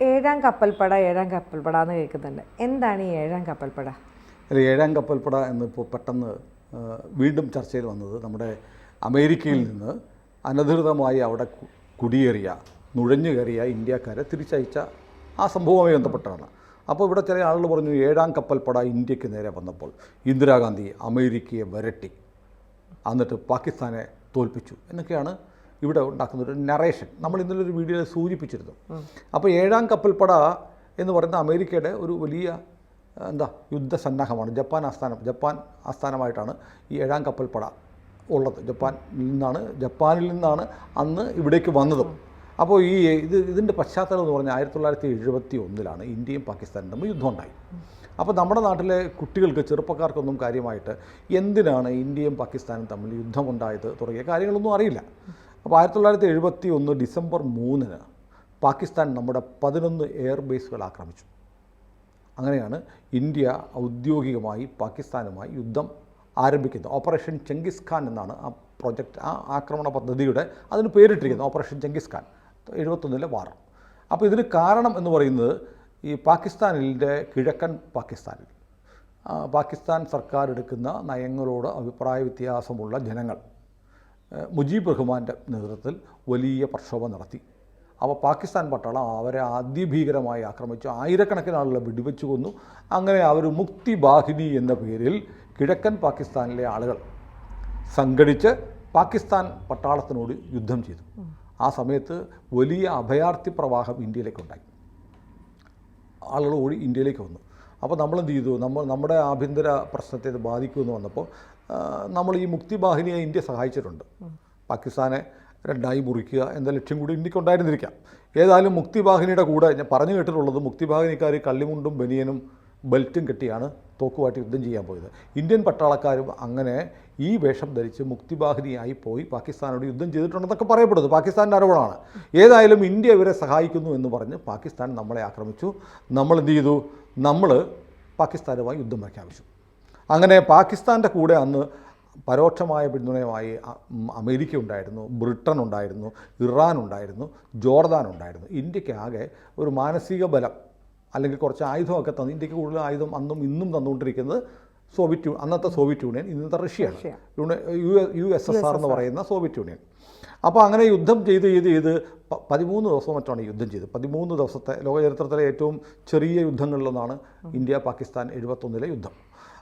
ഏഴാം കപ്പൽപ്പട എന്ന് കേൾക്കുന്നുണ്ട്. എന്താണ് ഈ ഏഴാം കപ്പൽപ്പട? അല്ല, ഏഴാം കപ്പൽപ്പട എന്നിപ്പോൾ പെട്ടെന്ന് വീണ്ടും ചർച്ചയിൽ വന്നത് നമ്മുടെ അമേരിക്കയിൽ നിന്ന് അനധികൃതമായി അവിടെ കുടിയേറിയ നുഴഞ്ഞു കയറിയ ഇന്ത്യക്കാരെ തിരിച്ചയച്ച ആ സംഭവവുമായി ബന്ധപ്പെട്ടാണ്. അപ്പോൾ ഇവിടെ ചില ആളുകൾ പറഞ്ഞു ഏഴാം കപ്പൽപ്പട ഇന്ത്യക്ക് നേരെ വന്നപ്പോൾ ഇന്ദിരാഗാന്ധി അമേരിക്കയെ വരട്ടി എന്നിട്ട് പാകിസ്ഥാനെ തോൽപ്പിച്ചു എന്നൊക്കെയാണ് ഇവിടെ ഉണ്ടാക്കുന്ന ഒരു നറേഷൻ. നമ്മൾ ഇന്നലെ ഒരു വീഡിയോയിൽ സൂചിപ്പിച്ചിരുന്നു. അപ്പോൾ ഏഴാം കപ്പൽപ്പട എന്ന് പറയുന്ന അമേരിക്കയുടെ ഒരു വലിയ യുദ്ധസന്നാഹമാണ്. ജപ്പാൻ ആസ്ഥാനമായിട്ടാണ് ഈ ഏഴാം കപ്പൽപ്പട ഉള്ളത്. ജപ്പാനിൽ നിന്നാണ് അന്ന് ഇവിടേക്ക് വന്നതും. അപ്പോൾ ഇതിൻ്റെ പശ്ചാത്തലം എന്ന് പറഞ്ഞാൽ 1971 ഇന്ത്യയും പാകിസ്ഥാനും തമ്മിൽ യുദ്ധം ഉണ്ടായി. അപ്പോൾ നമ്മുടെ നാട്ടിലെ കുട്ടികൾക്ക്, ചെറുപ്പക്കാർക്കൊന്നും കാര്യമായിട്ട് എന്തിനാണ് ഇന്ത്യയും പാകിസ്ഥാനും തമ്മിൽ യുദ്ധമുണ്ടായത് തുടങ്ങിയ കാര്യങ്ങളൊന്നും അറിയില്ല. അപ്പോൾ 1971 ഡിസംബർ 3 പാകിസ്ഥാൻ നമ്മുടെ 11 എയർബേസുകൾ ആക്രമിച്ചു. അങ്ങനെയാണ് ഇന്ത്യ ഔദ്യോഗികമായി പാകിസ്ഥാനുമായി യുദ്ധം ആരംഭിക്കുന്നത്. ഓപ്പറേഷൻ ചെങ്കിസ് ഖാൻ എന്നാണ് ആ ആക്രമണ പദ്ധതിയുടെ അതിന് പേരിട്ടിരിക്കുന്നത്. ഓപ്പറേഷൻ ചെങ്കിസ് ഖാൻ 71 വാർ. അപ്പോൾ ഇതിന് കാരണം എന്ന് പറയുന്നത് ഈ പാകിസ്ഥാനിൻ്റെ കിഴക്കൻ പാകിസ്ഥാൻ സർക്കാർ എടുക്കുന്ന നയങ്ങളോട് അഭിപ്രായ വ്യത്യാസമുള്ള ജനങ്ങൾ മുജീബ് റഹ്മാൻ്റെ നേതൃത്വത്തിൽ വലിയ പ്രക്ഷോഭം നടത്തി. അപ്പോൾ പാകിസ്ഥാൻ പട്ടാളം അവരെ അതിഭീകരമായി ആക്രമിച്ചു. ആയിരക്കണക്കിന് ആളുകളെ വെടിവെച്ചു കൊന്നു. അങ്ങനെ അവർ മുക്തി ബാഹിനി എന്ന പേരിൽ കിഴക്കൻ പാകിസ്ഥാനിലെ ആളുകൾ സംഘടിച്ച് പാകിസ്ഥാൻ പട്ടാളത്തിനോട് യുദ്ധം ചെയ്തു. ആ സമയത്ത് വലിയ അഭയാർത്ഥി പ്രവാഹം ഇന്ത്യയിലേക്കുണ്ടായി. ആളുകൾ ഓടി ഇന്ത്യയിലേക്ക് വന്നു. അപ്പോൾ നമ്മളെന്ത് ചെയ്തു? നമ്മുടെ ആഭ്യന്തര പ്രശ്നത്തെ ഇത് ബാധിക്കുമെന്ന് വന്നപ്പോൾ നമ്മൾ ഈ മുക്തി ബാഹിനിയെ ഇന്ത്യ സഹായിച്ചിട്ടുണ്ട്. പാകിസ്ഥാനെ രണ്ടായി മുറിക്കുക എന്ന ലക്ഷ്യം കൂടി ഇന്ത്യക്കുണ്ടായിരുന്നിരിക്കാം. ഏതായാലും മുക്തി ബാഹിനിയുടെ കൂടെ ഞാൻ പറഞ്ഞു കേട്ടിട്ടുള്ളത്, മുക്തി ബാഹിനിക്കാർ കള്ളിമുണ്ടും ബനിയനും ബെൽറ്റും കെട്ടിയാണ് തോക്കുമായിട്ട് യുദ്ധം ചെയ്യാൻ പോയത്. ഇന്ത്യൻ പട്ടാളക്കാരും അങ്ങനെ ഈ വേഷം ധരിച്ച് മുക്തിബാഹിനിയായി പോയി പാകിസ്ഥാനോട് യുദ്ധം ചെയ്തിട്ടുണ്ടെന്നൊക്കെ പറയപ്പെടുന്നു. പാകിസ്ഥാൻ്റെ ആരോപണമാണ്. ഏതായാലും ഇന്ത്യ ഇവരെ സഹായിക്കുന്നു എന്ന് പറഞ്ഞ് പാകിസ്ഥാൻ നമ്മളെ ആക്രമിച്ചു. നമ്മൾ എന്ത് ചെയ്തു? നമ്മൾ പാകിസ്ഥാനുമായി യുദ്ധം പ്രഖ്യാപിച്ചു. അങ്ങനെ പാകിസ്ഥാൻ്റെ കൂടെ അന്ന് പരോക്ഷമായ പിന്തുണയുമായി അമേരിക്ക ഉണ്ടായിരുന്നു, ബ്രിട്ടൻ ഉണ്ടായിരുന്നു, ഇറാൻ ഉണ്ടായിരുന്നു, ജോർദാൻ ഉണ്ടായിരുന്നു. ഇന്ത്യക്ക് ആകെ ഒരു മാനസിക ബലം അല്ലെങ്കിൽ കുറച്ച് ആയുധമൊക്കെ തന്നു. ഇന്ത്യക്ക് കൂടുതൽ ആയുധം അന്നും ഇന്നും തന്നുകൊണ്ടിരിക്കുന്നത് അന്നത്തെ സോവിയറ്റ് യൂണിയൻ, ഇന്നത്തെ റഷ്യയാണ്. USSR എന്ന് പറയുന്ന സോവിയറ്റ് യൂണിയൻ. അപ്പോൾ അങ്ങനെ യുദ്ധം ചെയ്ത് 13 ദിവസം മറ്റാണ് യുദ്ധം ചെയ്ത്. 13 ദിവസത്തെ ലോകചരിത്രത്തിലെ ഏറ്റവും ചെറിയ യുദ്ധങ്ങളിലൊന്നാണ് ഇന്ത്യ പാകിസ്ഥാൻ 71 യുദ്ധം.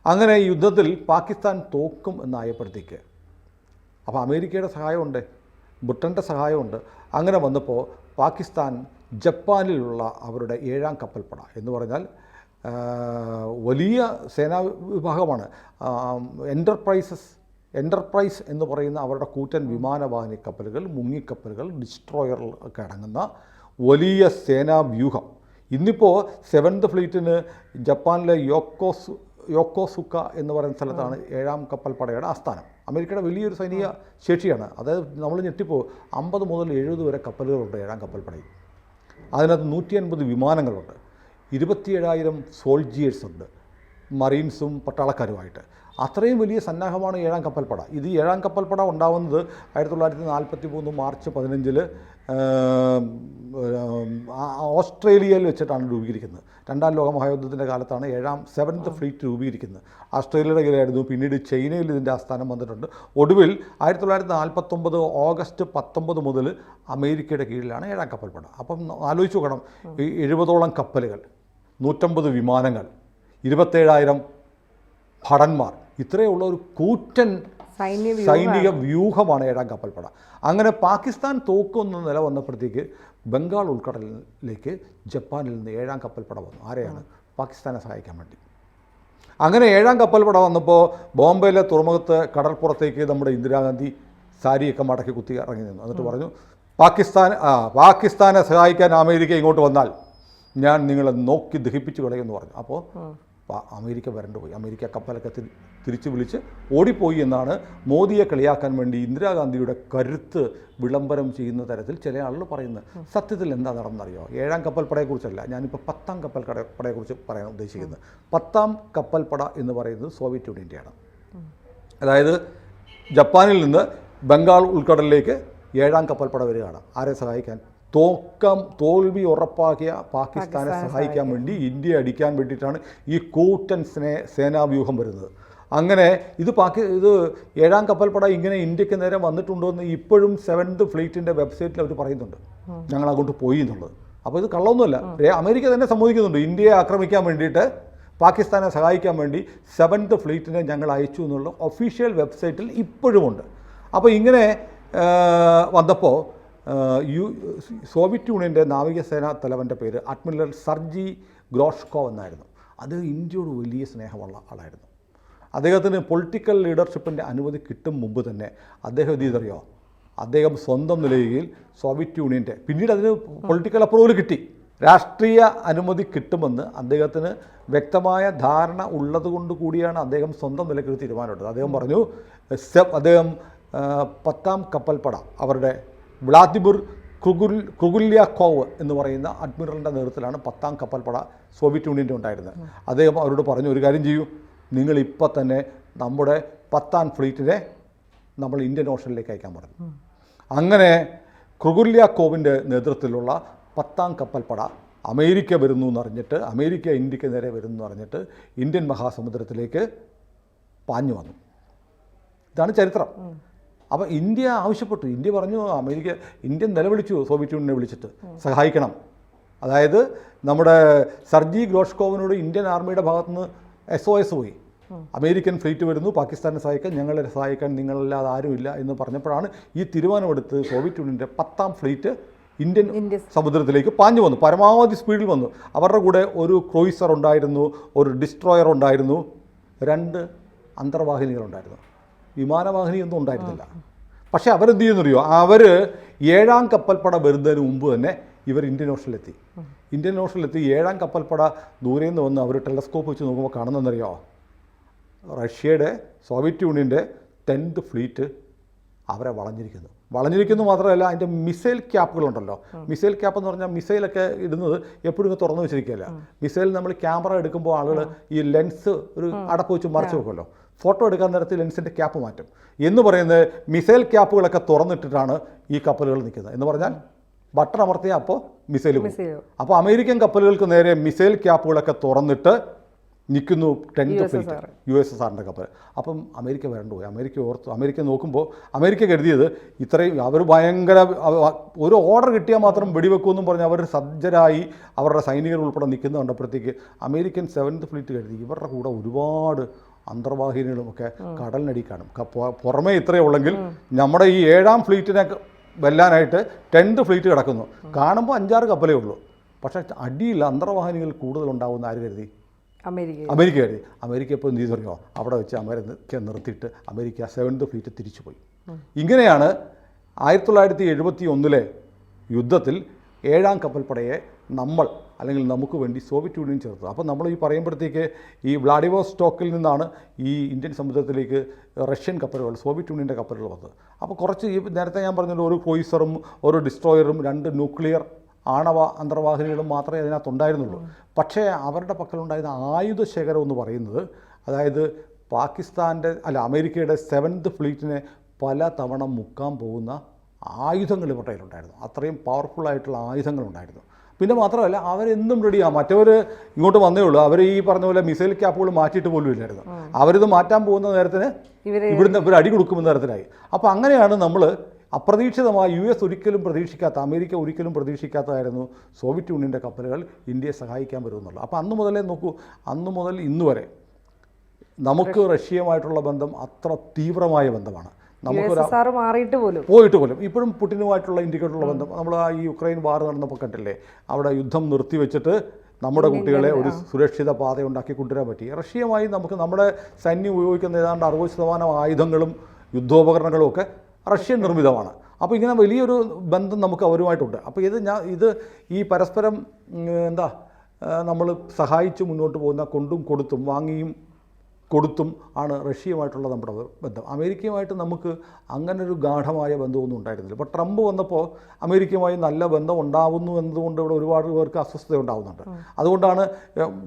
അങ്ങനെ ഈ യുദ്ധത്തിൽ പാകിസ്ഥാൻ തോക്കും എന്നായപ്പോഴത്തേക്ക് അപ്പോൾ അമേരിക്കയുടെ സഹായമുണ്ട്, ബ്രിട്ടൻ്റെ സഹായമുണ്ട്. അങ്ങനെ വന്നപ്പോൾ പാകിസ്ഥാൻ ജപ്പാനിലുള്ള അവരുടെ ഏഴാം കപ്പൽപ്പട എന്ന് പറഞ്ഞാൽ വലിയ സേനാ വിഭാഗമാണ്. എൻ്റർപ്രൈസ് എന്ന് പറയുന്ന അവരുടെ കൂറ്റൻ വിമാനവാഹിനി കപ്പലുകൾ, മുങ്ങിക്കപ്പലുകൾ, ഡിസ്ട്രോയറുകൾ ഒക്കെ അടങ്ങുന്ന വലിയ സേനാവ്യൂഹം. ഇന്നിപ്പോൾ 7th ഫ്ലീറ്റിന് ജപ്പാനിലെ യോക്കോസുക്ക എന്ന് പറയുന്ന സ്ഥലത്താണ് ഏഴാം കപ്പൽപ്പടയുടെ ആസ്ഥാനം. അമേരിക്കയുടെ വലിയൊരു സൈനിക ശേഷിയാണ്. അതായത് നമ്മൾ ഞെട്ടിപ്പോൾ 50 മുതൽ 70 വരെ കപ്പലുകളുണ്ട് ഏഴാം കപ്പൽപ്പടയിൽ. അതിനകത്ത് 150 വിമാനങ്ങളുണ്ട്, 27,000 സോൾജിയേഴ്സ് ഉണ്ട്, മറീൻസും പട്ടാളക്കാരുമായിട്ട്. അത്രയും വലിയ സന്നാഹമാണ് ഏഴാം കപ്പൽപ്പട. ഇത് ഏഴാം കപ്പൽപ്പട ഉണ്ടാവുന്നത് 1943 മാർച്ച് 15 ഓസ്ട്രേലിയയിൽ വെച്ചിട്ടാണ് രൂപീകരിക്കുന്നത്. 2ാം ലോക മഹായുദ്ധത്തിൻ്റെ കാലത്താണ് 7th ഫ്ലീറ്റ് രൂപീകരിക്കുന്നത്. ഓസ്ട്രേലിയയുടെ കീഴിലായിരുന്നു. പിന്നീട് ചൈനയിൽ ഇതിൻ്റെ ആസ്ഥാനം വന്നിട്ടുണ്ട്. ഒടുവിൽ 1949 ഓഗസ്റ്റ് 19 മുതൽ അമേരിക്കയുടെ കീഴിലാണ് ഏഴാം കപ്പൽപ്പട. അപ്പം ആലോചിച്ച് നോക്കണം, 70ഓളം കപ്പലുകൾ, 150 വിമാനങ്ങൾ, 27,000 ഭടന്മാർ, ഇത്രയുള്ള ഒരു കൂറ്റൻ സൈനിക വ്യൂഹമാണ് ഏഴാം കപ്പൽപ്പട. അങ്ങനെ പാകിസ്ഥാൻ തോക്കുന്ന നില വന്നപ്പോഴത്തേക്ക് ബംഗാൾ ഉൾക്കടലിലേക്ക് ജപ്പാനിൽ നിന്ന് ഏഴാം കപ്പൽപ്പട വന്നു. ആരെയാണ്? പാകിസ്ഥാനെ സഹായിക്കാൻ വേണ്ടി. അങ്ങനെ ഏഴാം കപ്പൽപ്പട വന്നപ്പോൾ ബോംബെയിലെ തുറമുഖത്ത് കടൽപ്പുറത്തേക്ക് നമ്മുടെ ഇന്ദിരാഗാന്ധി സാരിയൊക്കെ മടക്കി കുത്തി ഇറങ്ങി നിന്നു. എന്നിട്ട് പറഞ്ഞു, പാകിസ്ഥാനെ സഹായിക്കാൻ അമേരിക്ക ഇങ്ങോട്ട് വന്നാൽ ഞാൻ നിങ്ങളെ നോക്കി ദഹിപ്പിച്ച് കളയുമെന്ന് പറഞ്ഞു. അപ്പോൾ അമേരിക്ക വരണ്ടുപോയി. അമേരിക്ക കപ്പലൊക്കെ തിരിച്ചു വിളിച്ച് ഓടിപ്പോയി എന്നാണ് മോദിയെ കളിയാക്കാൻ വേണ്ടി ഇന്ദിരാഗാന്ധിയുടെ കരുത്ത് വിളംബരം ചെയ്യുന്ന തരത്തിൽ ചില ആളുകൾ പറയുന്നത്. സത്യത്തിൽ എന്താ നടന്നറിയോ? ഏഴാം കപ്പൽപ്പടയെക്കുറിച്ചല്ല, ഞാനിപ്പോൾ 10ാം കപ്പൽപ്പടയെക്കുറിച്ച് പറയാൻ ഉദ്ദേശിക്കുന്നത്. 10ാം കപ്പൽപ്പട എന്ന് പറയുന്നത് സോവിയറ്റ് യൂണിയൻ്റെയാണ്. അതായത് ജപ്പാനിൽ നിന്ന് ബംഗാൾ ഉൾക്കടലിലേക്ക് ഏഴാം കപ്പൽപ്പട വരികയാണ്. ആരെ സഹായിക്കാൻ? തോൽവി ഉറപ്പാക്കിയ പാകിസ്ഥാനെ സഹായിക്കാൻ വേണ്ടി ഇന്ത്യയെ അടിക്കാൻ വേണ്ടിയിട്ടാണ് ഈ കൂറ്റൻ സേനാവ്യൂഹം വരുന്നത്. അങ്ങനെ ഇത് ഏഴാം കപ്പൽപ്പട ഇങ്ങനെ ഇന്ത്യക്ക് നേരെ വന്നിട്ടുണ്ടോ എന്ന് ഇപ്പോഴും 7th ഫ്ലീറ്റിൻ്റെ വെബ്സൈറ്റിൽ അവർ പറയുന്നുണ്ട്, ഞങ്ങൾ അങ്ങോട്ട് പോയി എന്നുള്ളത്. അപ്പോൾ ഇത് കള്ളമൊന്നുമല്ല, അമേരിക്ക തന്നെ സമ്മതിക്കുന്നുണ്ട്. ഇന്ത്യയെ ആക്രമിക്കാൻ വേണ്ടിയിട്ട് പാകിസ്ഥാനെ സഹായിക്കാൻ വേണ്ടി 7th ഫ്ലീറ്റിനെ ഞങ്ങൾ അയച്ചു എന്നുള്ള ഒഫീഷ്യൽ വെബ്സൈറ്റിൽ ഇപ്പോഴുമുണ്ട്. അപ്പോൾ ഇങ്ങനെ വന്നപ്പോൾ സോവിയറ്റ് യൂണിയൻ്റെ നാവികസേനാ തലവൻ്റെ പേര് അഡ്മിറൽ സർജി ഗ്രോഷ്കോവ് എന്നായിരുന്നു. അത് ഇന്ത്യയോട് വലിയ സ്നേഹമുള്ള ആളായിരുന്നു. അദ്ദേഹത്തിന് പൊളിറ്റിക്കൽ ലീഡർഷിപ്പിൻ്റെ അനുമതി കിട്ടും മുമ്പ് തന്നെ അദ്ദേഹം ഇത് ചെയ്തറിയോ, അദ്ദേഹം സ്വന്തം നിലയിൽ സോവിയറ്റ് യൂണിയൻ്റെ പിന്നീട് അതിന് പൊളിറ്റിക്കൽ അപ്രൂവൽ കിട്ടി, രാഷ്ട്രീയ അനുമതി കിട്ടുമെന്ന് അദ്ദേഹത്തിന് വ്യക്തമായ ധാരണ ഉള്ളതുകൊണ്ട് കൂടിയാണ് അദ്ദേഹം സ്വന്തം നിലയ്ക്ക് ഒരു തീരുമാനമെടുത്തത്. അദ്ദേഹം പറഞ്ഞു, അദ്ദേഹം 10ാം കപ്പൽപ്പട അവരുടെ വ്ളാദിമിർ ക്രുഗുല്യാക്കോവ് എന്ന് പറയുന്ന അഡ്മിറലിൻ്റെ നേതൃത്വത്തിലാണ് 10ാം കപ്പൽപ്പട സോവിയറ്റ് യൂണിയൻ്റെ ഉണ്ടായിരുന്നത്. അദ്ദേഹം അവരോട് പറഞ്ഞു, ഒരു കാര്യം ചെയ്യൂ, നിങ്ങളിപ്പോൾ തന്നെ നമ്മുടെ 10ാം ഫ്ലീറ്റിനെ നമ്മൾ ഇന്ത്യൻ ഓഷനിലേക്ക് അയക്കാൻ പറഞ്ഞു. അങ്ങനെ ക്രുഗുല്യാക്കോവിൻ്റെ നേതൃത്വത്തിലുള്ള 10ാം കപ്പൽപ്പട അമേരിക്ക വരുന്നു എന്നറിഞ്ഞിട്ട്, അമേരിക്ക ഇന്ത്യക്ക് നേരെ വരുന്നു എന്നറിഞ്ഞിട്ട് ഇന്ത്യൻ മഹാസമുദ്രത്തിലേക്ക് പാഞ്ഞു വന്നു. ഇതാണ് ചരിത്രം. അപ്പോൾ ഇന്ത്യ ആവശ്യപ്പെട്ടു, ഇന്ത്യ പറഞ്ഞു, ഇന്ത്യ നിലവിളിച്ചു സോവിയറ്റ് യൂണിയനെ വിളിച്ചിട്ട് സഹായിക്കണം. അതായത് നമ്മുടെ സർജി ഗ്രോഷ്കോവിനോട് ഇന്ത്യൻ ആർമിയുടെ ഭാഗത്തുനിന്ന് SOS പോയി, അമേരിക്കൻ ഫ്ലീറ്റ് വരുന്നു പാകിസ്ഥാനെ സഹായിക്കാൻ, ഞങ്ങളെ സഹായിക്കാൻ നിങ്ങളല്ലാതെ ആരുമില്ല എന്ന് പറഞ്ഞപ്പോഴാണ് ഈ തീരുമാനമെടുത്ത് സോവിയറ്റ് യൂണിയൻ്റെ 10ാം ഫ്ലീറ്റ് ഇന്ത്യൻ സമുദ്രത്തിലേക്ക് പാഞ്ഞു വന്നു, പരമാവധി സ്പീഡിൽ വന്നു. അവരുടെ കൂടെ ഒരു ക്രൂയിസർ ഉണ്ടായിരുന്നു, ഒരു ഡിസ്ട്രോയർ ഉണ്ടായിരുന്നു, 2 അന്തർവാഹിനികളുണ്ടായിരുന്നു. വിമാനവാഹിനിയൊന്നും ഉണ്ടായിരുന്നില്ല. പക്ഷേ അവരെന്ത് ചെയ്യുന്നറിയോ, അവർ 7ാം കപ്പൽപ്പട വരുന്നതിന് മുമ്പ് തന്നെ ഇവർ ഇന്ത്യൻ ഓഷനിലെത്തി. ഇന്ത്യൻ ഓഷനിലെത്തി 7ാം കപ്പൽപ്പട ദൂരെ നിന്ന് വന്ന് അവർ ടെലസ്കോപ്പ് വെച്ച് നോക്കുമ്പോൾ കാണുന്നതെന്നറിയോ, റഷ്യയുടെ സോവിയറ്റ് യൂണിയൻ്റെ 10th ഫ്ലീറ്റ് അവരെ വളഞ്ഞിരിക്കുന്നു മാത്രമല്ല, അതിൻ്റെ മിസൈൽ ക്യാപ്പുകളുണ്ടല്ലോ, മിസൈൽ ക്യാപ്പ് എന്ന് പറഞ്ഞാൽ മിസൈലൊക്കെ ഇടുന്നത് എപ്പോഴും തുറന്നു വെച്ചിരിക്കുകയല്ല. മിസൈൽ നമ്മൾ ക്യാമറ എടുക്കുമ്പോൾ ആളുകൾ ഈ ലെൻസ് ഒരു അടപ്പ് വെച്ച് മറച്ചു വെക്കുമല്ലോ, ഫോട്ടോ എടുക്കാൻ നേരത്തിൽ ലെൻസിൻ്റെ ക്യാപ്പ് മാറ്റും എന്ന് പറയുന്നത്. മിസൈൽ ക്യാപ്പുകളൊക്കെ തുറന്നിട്ടിട്ടാണ് ഈ കപ്പലുകൾ നിൽക്കുന്നത്. എന്ന് പറഞ്ഞാൽ ബട്ടൺ അമർത്തിയാൽ അപ്പോൾ മിസൈൽ പോകും. അപ്പോൾ അമേരിക്കൻ കപ്പലുകൾക്ക് നേരെ മിസൈൽ ക്യാപ്പുകളൊക്കെ തുറന്നിട്ട് നിൽക്കുന്നു 10th ഫ്ലീറ്റ്, USSRൻ്റെ കപ്പൽ. അപ്പം അമേരിക്ക വരണ്ടു പോയി. അമേരിക്ക നോക്കുമ്പോൾ അമേരിക്ക കരുതിയത് ഇത്രയും അവർ ഭയങ്കര ഒരു ഓർഡർ കിട്ടിയാൽ മാത്രം വെടിവെക്കുമെന്നും പറഞ്ഞ് അവർ സജ്ജരായി അവരുടെ സൈനികർ ഉൾപ്പെടെ നിൽക്കുന്ന കണ്ടപ്പോഴത്തേക്ക് അമേരിക്കൻ 7th ഫ്ലീറ്റ് കരുതി ഇവരുടെ കൂടെ ഒരുപാട് അന്തർവാഹിനികളുമൊക്കെ കടലിനടി കാണും. പുറമേ ഇത്രയേ ഉള്ളെങ്കിൽ നമ്മുടെ ഈ 7ാം ഫ്ലീറ്റിനെ വെല്ലാനായിട്ട് 10th ഫ്ലീറ്റ് കിടക്കുന്നു. കാണുമ്പോൾ 5-6 കപ്പലേ ഉള്ളൂ. പക്ഷേ അടിയിൽ അന്തർവാഹിനികൾ കൂടുതലുണ്ടാവുന്ന ആര് കരുതി? അമേരിക്ക കരുതി. അമേരിക്ക ഇപ്പോൾ എന്ത് ചെയ്തറിയോ, അവിടെ വെച്ച് അമേരിക്ക നിർത്തിയിട്ട് അമേരിക്ക 7th ഫ്ലീറ്റ് തിരിച്ചുപോയി. ഇങ്ങനെയാണ് 1971 യുദ്ധത്തിൽ 7ാം കപ്പൽപ്പടയെ അല്ലെങ്കിൽ നമുക്ക് വേണ്ടി സോവിയറ്റ് യൂണിയൻ ചേർത്തത്. അപ്പോൾ നമ്മൾ ഈ പറയുമ്പോഴത്തേക്ക് ഈ വ്ളാഡിവോസ്റ്റോക്കിൽ നിന്നാണ് ഈ ഇന്ത്യൻ സമുദ്രത്തിലേക്ക് റഷ്യൻ കപ്പലുകൾ, സോവിയറ്റ് യൂണിയൻ്റെ കപ്പലുകൾ വന്നത്. അപ്പോൾ കുറച്ച് ഈ നേരത്തെ ഞാൻ പറഞ്ഞല്ലോ, ഒരു ക്രൂയിസറും ഒരു ഡിസ്ട്രോയറും 2 ന്യൂക്ലിയർ ആണവ അന്തർവാഹിനികളും മാത്രമേ അതിനകത്തുണ്ടായിരുന്നുള്ളൂ. പക്ഷേ അവരുടെ പക്കലുണ്ടായിരുന്ന ആയുധശേഖരം എന്ന് പറയുന്നത്, അതായത് അമേരിക്കയുടെ 7th ഫ്ലീറ്റിനെ പല തവണ മുക്കാൻ പോകുന്ന ആയുധങ്ങൾ ഇവരുടെ കയ്യിലുണ്ടായിരുന്നു. അത്രയും പവർഫുള്ളായിട്ടുള്ള ആയുധങ്ങളുണ്ടായിരുന്നു. പിന്നെ മാത്രമല്ല, അവരെന്നും റെഡിയാണ്. മറ്റവർ ഇങ്ങോട്ട് വന്നേ ഉള്ളൂ. അവർ ഈ പറഞ്ഞ പോലെ മിസൈൽ ക്യാപ്പുകൾ മാറ്റിയിട്ട് പോലും ഇല്ലായിരുന്നു. അവരിത് മാറ്റാൻ പോകുന്ന നേരത്തിന് ഇവിടുന്ന് ഇവർ അടി കൊടുക്കുമെന്ന തരത്തിലായി. അപ്പോൾ അങ്ങനെയാണ് നമ്മൾ അപ്രതീക്ഷിതമായി US ഒരിക്കലും പ്രതീക്ഷിക്കാത്ത, അമേരിക്ക ഒരിക്കലും പ്രതീക്ഷിക്കാത്തതായിരുന്നു സോവിയറ്റ് യൂണിയൻ്റെ കപ്പലുകൾ ഇന്ത്യയെ സഹായിക്കാൻ വരുമെന്നുള്ളത്. അപ്പോൾ അന്ന് മുതലേ നോക്കൂ, അന്ന് മുതൽ ഇന്ന് വരെ നമുക്ക് റഷ്യയുമായിട്ടുള്ള ബന്ധം അത്ര തീവ്രമായ ബന്ധമാണ്. പോയിട്ട് പോലും ഇപ്പോഴും പുടിനുമായിട്ടുള്ള ഇന്ത്യക്കായിട്ടുള്ള ബന്ധം, നമ്മൾ ഈ യുക്രൈൻ വാർ നടന്നപ്പോൾ കണ്ടില്ലേ, അവിടെ യുദ്ധം നിർത്തിവെച്ചിട്ട് നമ്മുടെ കുട്ടികളെ ഒരു സുരക്ഷിത പാത ഉണ്ടാക്കി കൊണ്ടുവരാൻ പറ്റി. റഷ്യയുമായി നമ്മുടെ സൈന്യം ഉപയോഗിക്കുന്ന ഏതാണ്ട് 60% ആയുധങ്ങളും യുദ്ധോപകരണങ്ങളും ഒക്കെ റഷ്യൻ നിർമ്മിതമാണ്. അപ്പോൾ ഇങ്ങനെ വലിയൊരു ബന്ധം നമുക്ക് അവരുമായിട്ടുണ്ട്. അപ്പോൾ ഇത് ഈ പരസ്പരം നമ്മൾ സഹായിച്ച് മുന്നോട്ട് പോകുന്ന, കൊണ്ടും കൊടുത്തും വാങ്ങിയും കൊടുത്തും ആണ് റഷ്യയുമായിട്ടുള്ള നമ്മുടെ ബന്ധം. അമേരിക്കയുമായിട്ട് നമുക്ക് അങ്ങനെ ഒരു ഗാഢമായ ബന്ധമൊന്നും ഉണ്ടായിരുന്നില്ല. ഇപ്പോൾ ട്രംപ് വന്നപ്പോൾ അമേരിക്കയുമായി നല്ല ബന്ധം ഉണ്ടാവുന്നു എന്നതുകൊണ്ട് ഇവിടെ ഒരുപാട് പേർക്ക് അസ്വസ്ഥത ഉണ്ടാകുന്നുണ്ട്. അതുകൊണ്ടാണ്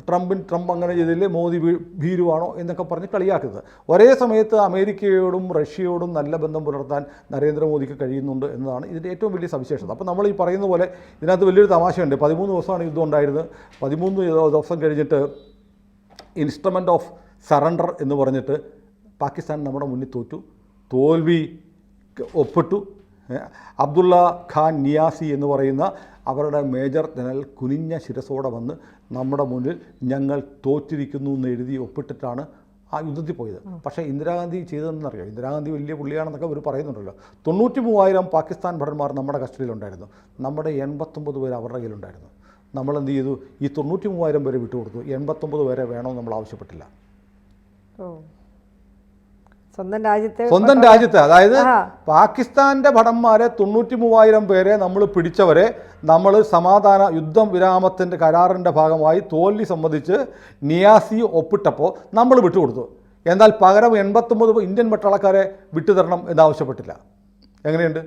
ട്രംപ് അങ്ങനെ ചെയ്തില്ലേ, മോദി ഭീരുവാണോ എന്നൊക്കെ പറഞ്ഞ് കളിയാക്കുന്നത്. ഒരേ സമയത്ത് അമേരിക്കയോടും റഷ്യയോടും നല്ല ബന്ധം പുലർത്താൻ നരേന്ദ്രമോദിക്ക് കഴിയുന്നുണ്ട് എന്നതാണ് ഇതിൻ്റെ ഏറ്റവും വലിയ സവിശേഷത. അപ്പോൾ നമ്മൾ ഈ പറയുന്ന പോലെ ഇതിനകത്ത് വലിയൊരു തമാശയുണ്ട്. 13 ദിവസമാണ് യുദ്ധം ഉണ്ടായിരുന്നത്. 13 ദിവസം കഴിഞ്ഞിട്ട് ഇൻസ്ട്രുമെൻ്റ് ഓഫ് സറണ്ടർ എന്ന് പറഞ്ഞിട്ട് പാകിസ്ഥാൻ നമ്മുടെ മുന്നിൽ തോൽവി ഒപ്പിട്ടു. അബ്ദുള്ള ഖാൻ നിയാസി എന്ന് പറയുന്ന അവരുടെ മേജർ ജനറൽ കുനിഞ്ഞ ശിരസോടെ വന്ന് നമ്മുടെ മുന്നിൽ ഞങ്ങൾ തോറ്റിരിക്കുന്നു എന്ന് എഴുതി ഒപ്പിട്ടിട്ടാണ് ആ യുദ്ധത്തിൽ പോയത്. പക്ഷേ ഇന്ദിരാഗാന്ധി ചെയ്തതെന്നറിയോ? ഇന്ദിരാഗാന്ധി വലിയ പുള്ളിയാണെന്നൊക്കെ അവർ പറയുന്നുണ്ടല്ലോ. 93,000 പാകിസ്ഥാൻ ഭടന്മാർ നമ്മുടെ കസ്റ്റഡിയിലുണ്ടായിരുന്നു. നമ്മുടെ 89 പേര് അവരുടെ കയ്യിലുണ്ടായിരുന്നു. നമ്മളെന്ത് ചെയ്തു? ഈ 93,000 പേരെ വിട്ടുകൊടുത്തു. 89 പേരെ വേണമെന്ന് നമ്മൾ ആവശ്യപ്പെട്ടില്ല. സ്വന്തം രാജ്യത്തെ, അതായത് പാകിസ്ഥാൻ്റെ ഭടന്മാരെ 93,000 പേരെ നമ്മൾ പിടിച്ചവരെ നമ്മൾ സമാധാന യുദ്ധവിരാമത്തിൻ്റെ കരാറിൻ്റെ ഭാഗമായി തോൽവി സംബന്ധിച്ച് നിയാസി ഒപ്പിട്ടപ്പോൾ നമ്മൾ വിട്ടുകൊടുത്തു. എന്നാൽ പകരം 89 ഇന്ത്യൻ പട്ടാളക്കാരെ വിട്ടുതരണം എന്നാവശ്യപ്പെട്ടില്ല. എങ്ങനെയുണ്ട്?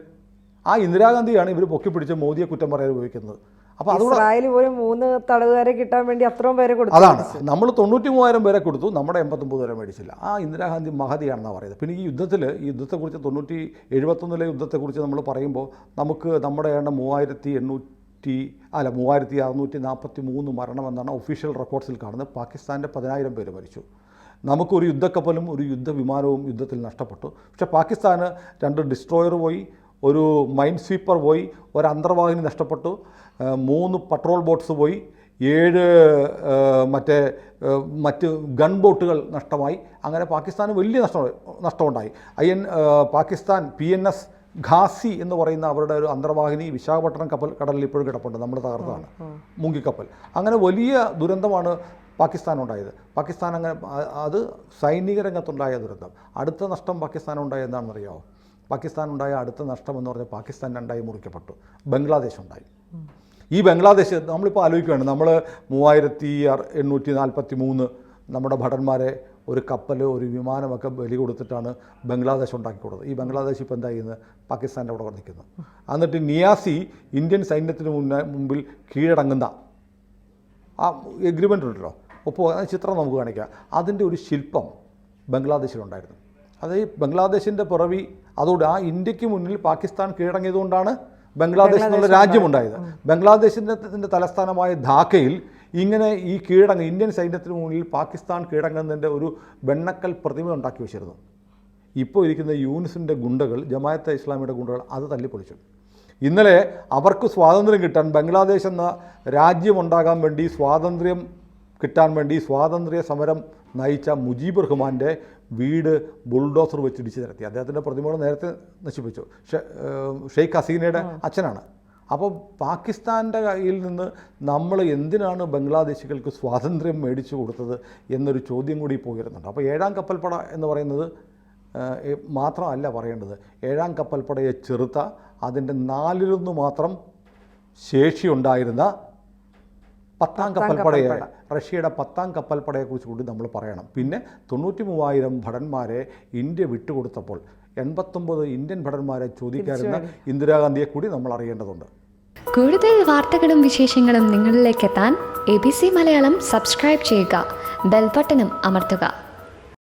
ആ ഇന്ദിരാഗാന്ധിയാണ് ഇവർ പൊക്കിപ്പിടിച്ച് മോദിയെ കുറ്റം പറയാൻ ഉപയോഗിക്കുന്നത്. അപ്പോൾ ഇസ്രായേൽ പോലും 3 തടവുകാരെ കിട്ടാൻ വേണ്ടി അത്രയും പേരെ കൊടുത്തു. അതാണ്, നമ്മൾ 93,000 പേരെ കൊടുത്തു, നമ്മുടെ 89 പേരെ മേടിച്ചില്ല. ആ ഇന്ദിരാഗാന്ധി മഹതിയാണെന്നാണ് പറയുന്നത്. പിന്നെ ഈ യുദ്ധത്തെക്കുറിച്ച് 1971 യുദ്ധത്തെക്കുറിച്ച് നമ്മൾ പറയുമ്പോൾ നമുക്ക് നമ്മുടെ 3,643 മരണമെന്നാണ് ഒഫീഷ്യൽ റെക്കോർഡ്സിൽ കാണുന്നത്. പാകിസ്ഥാൻ്റെ 10,000 പേര് മരിച്ചു. നമുക്കൊരു യുദ്ധക്കപ്പലും ഒരു യുദ്ധവിമാനവും യുദ്ധത്തിൽ നഷ്ടപ്പെട്ടു. പക്ഷേ പാകിസ്ഥാന് 2 ഡിസ്ട്രോയർ പോയി, ഒരു മൈൻ സ്വീപ്പർ പോയി, ഒരു അന്തർവാഹിനി നഷ്ടപ്പെട്ടു, 3 പട്രോൾ ബോട്ട്സ് പോയി, 7 മറ്റ് ഗൺ ബോട്ടുകൾ നഷ്ടമായി. അങ്ങനെ പാകിസ്ഥാന് വലിയ നഷ്ടമുണ്ടായി. പാകിസ്ഥാൻ PNS ഖാസി എന്ന് പറയുന്ന അവരുടെ ഒരു അന്തർവാഹിനി വിശാഖപട്ടണം കടലിൽ ഇപ്പോഴും കിടപ്പുണ്ട്, നമ്മൾ തകർത്തതാണ്, മുങ്ങിക്കപ്പൽ. അങ്ങനെ വലിയ ദുരന്തമാണ് പാകിസ്ഥാനുണ്ടായത്. പാകിസ്ഥാൻ അങ്ങനെ അത് സൈനിക രംഗത്തുണ്ടായ ദുരന്തം. അടുത്ത നഷ്ടം പാകിസ്ഥാനുണ്ടായ എന്താണെന്നറിയാമോ? പാകിസ്ഥാനുണ്ടായ അടുത്ത നഷ്ടം എന്ന് പറഞ്ഞാൽ പാകിസ്ഥാൻ 2ആയി മുറിക്കപ്പെട്ടു. ബംഗ്ലാദേശ് ഉണ്ടായി. ഈ ബംഗ്ലാദേശ് നമ്മളിപ്പോൾ ആലോചിക്കുകയാണ്. നമ്മൾ 3,843 നമ്മുടെ ഭടന്മാരെ ഒരു കപ്പൽ ഒരു വിമാനമൊക്കെ ബലി കൊടുത്തിട്ടാണ് ബംഗ്ലാദേശ് ഉണ്ടാക്കി കൊടുത്തത്. ഈ ബംഗ്ലാദേശ് ഇപ്പോൾ എന്താ ചെയ്യുന്നത്? പാകിസ്ഥാൻ്റെ അവിടെ നിൽക്കുന്നു. എന്നിട്ട് നിയാസി ഇന്ത്യൻ സൈന്യത്തിന് മുമ്പിൽ കീഴടങ്ങുന്ന ആ എഗ്രിമെൻ്റ് ഉണ്ടല്ലോ, അപ്പോൾ ആ ചിത്രം നമുക്ക് കാണിക്കാം. അതിൻ്റെ ഒരു ശില്പം ബംഗ്ലാദേശിലുണ്ടായിരുന്നു. അത് ഈ ബംഗ്ലാദേശിൻ്റെ പിറവി അതോടെ ആ ഇന്ത്യക്ക് മുന്നിൽ പാകിസ്ഥാൻ കീഴടങ്ങിയതുകൊണ്ടാണ് ബംഗ്ലാദേശ് എന്നുള്ള രാജ്യമുണ്ടായത്. ബംഗ്ലാദേശിൻ്റെ തലസ്ഥാനമായ ധാക്കയിൽ ഇങ്ങനെ ഈ ഇന്ത്യൻ സൈന്യത്തിന് മുന്നിൽ പാകിസ്ഥാൻ കീഴടങ്ങുന്നതിൻ്റെ ഒരു വെണ്ണക്കൽ പ്രതിമ ഉണ്ടാക്കി വെച്ചിരുന്നു. ഇപ്പോൾ ഇരിക്കുന്ന യൂനിസിൻ്റെ ഗുണ്ടകൾ, ജമാഅത്തെ ഇസ്ലാമിയുടെ ഗുണ്ടകൾ അത് തല്ലിപ്പൊളിച്ചു. ഇന്നലെ അവർക്ക് സ്വാതന്ത്ര്യം കിട്ടാൻ, ബംഗ്ലാദേശ് എന്ന രാജ്യമുണ്ടാകാൻ വേണ്ടി, സ്വാതന്ത്ര്യം കിട്ടാൻ വേണ്ടി സ്വാതന്ത്ര്യ സമരം നയിച്ച മുജീബ് റഹ്മാൻ്റെ വീട് ബുൾഡോസർ വെച്ചിടിച്ച് നിരത്തി. അദ്ദേഹത്തിൻ്റെ പ്രതിമകൾ നേരത്തെ നശിപ്പിച്ചു. ഷെയ്ഖ് ഹസീനയുടെ അച്ഛനാണ്. അപ്പോൾ പാകിസ്ഥാൻ്റെ കയ്യിൽ നിന്ന് നമ്മൾ എന്തിനാണ് ബംഗ്ലാദേശികൾക്ക് സ്വാതന്ത്ര്യം മേടിച്ചു കൊടുത്തത് എന്നൊരു ചോദ്യം കൂടി പോയിരുന്നുണ്ട്. അപ്പോൾ 7ാം കപ്പൽപ്പട എന്ന് പറയുന്നത് മാത്രമല്ല പറയേണ്ടത്. 7ാം കപ്പൽപ്പടയെ ചെറുത്ത അതിൻ്റെ 4/1 മാത്രം ശേഷിയുണ്ടായിരുന്ന 10ാം കപ്പൽപ്പടയെ, റഷ്യയുടെ 10ാം കപ്പൽപ്പടയെക്കുറിച്ച് കൂടി നമ്മൾ പറയണം. പിന്നെ 93,000 ഭടന്മാരെ ഇന്ത്യ വിട്ടുകൊടുത്തപ്പോൾ 89 ഇന്ത്യൻ ഭടന്മാരെ ചോദിക്കാറുന്ന ഇന്ദിരാഗാന്ധിയെ കൂടി നമ്മൾ അറിയേണ്ടതുണ്ട്. കൂടുതൽ വാർത്തകളും വിശേഷങ്ങളും നിങ്ങളിലേക്ക് എത്താൻ ABC മലയാളം സബ്സ്ക്രൈബ് ചെയ്യുക, ബെൽ ബട്ടണും അമർത്തുക.